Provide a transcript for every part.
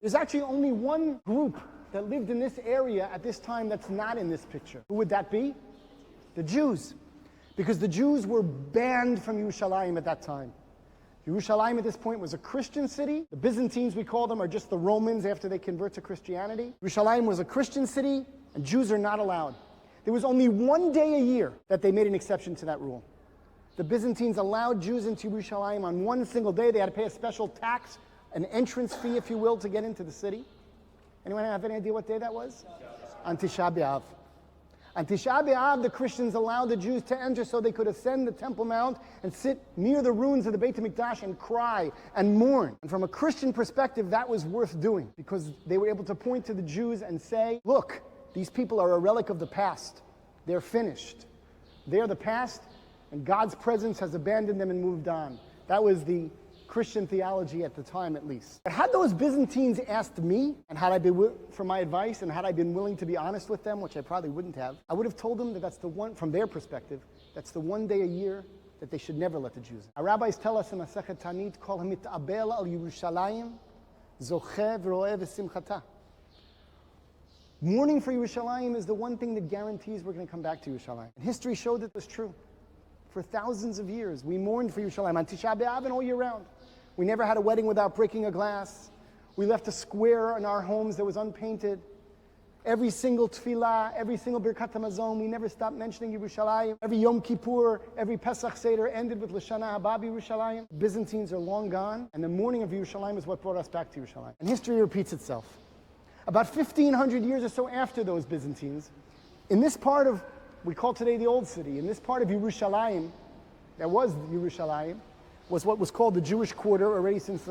There's actually only one group that lived in this area at this time that's not in this picture. Who would that be? The Jews. Because the Jews were banned from Yerushalayim at that time. Yerushalayim at this point was a Christian city. The Byzantines, we call them, are just the Romans after they convert to Christianity. Yerushalayim was a Christian city, and Jews are not allowed. There was only one day a year that they made an exception to that rule. The Byzantines allowed Jews into Yerushalayim on one single day. They had to pay a special tax, an entrance fee, if you will, to get into the city. Anyone have any idea what day that was? On Tisha B'Av. On Tisha B'Av, the Christians allowed the Jews to enter so they could ascend the Temple Mount and sit near the ruins of the Beit HaMikdash and cry and mourn. And from a Christian perspective, that was worth doing because they were able to point to the Jews and say, look, these people are a relic of the past. They're finished. They're the past, and God's presence has abandoned them and moved on. That was the Christian theology at the time, at least. But had those Byzantines asked me, and had I been for my advice, and had I been willing to be honest with them, which I probably wouldn't have, I would have told them that that's the one, from their perspective, that's the one day a year that they should never let the Jews in. Our rabbis tell us in Masechet Tanit, Kol hamit'abel al Yerushalayim, zocheh v'roeh v'simchata. Mourning for Yerushalayim is the one thing that guarantees we're going to come back to Yerushalayim. And history showed that it was true. For thousands of years, we mourned for Yerushalayim on Tisha B'Av and all year round. We never had a wedding without breaking a glass. We left a square in our homes that was unpainted. Every single tefillah, every single Birkat HaMazon, we never stopped mentioning Yerushalayim. Every Yom Kippur, every Pesach Seder ended with L'Shana Haba Yerushalayim. Byzantines are long gone, and the mourning of Yerushalayim is what brought us back to Yerushalayim. And history repeats itself. About 1,500 years or so after those Byzantines, in this part of, we call today the Old City, in this part of Yerushalayim, that was Yerushalayim, was what was called the Jewish Quarter already since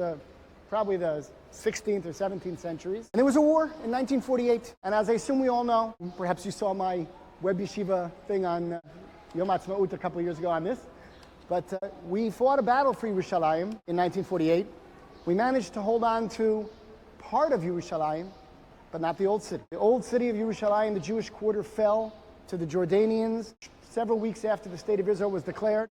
probably the 16th or 17th centuries. And there was a war in 1948. And as I assume we all know, perhaps you saw my Web Yeshiva thing on Yom Ha'atzmaut a couple of years ago on this, but we fought a battle for Yerushalayim in 1948. We managed to hold on to part of Yerushalayim, but not the Old City. The Old City of Yerushalayim, the Jewish Quarter, fell to the Jordanians several weeks after the State of Israel was declared.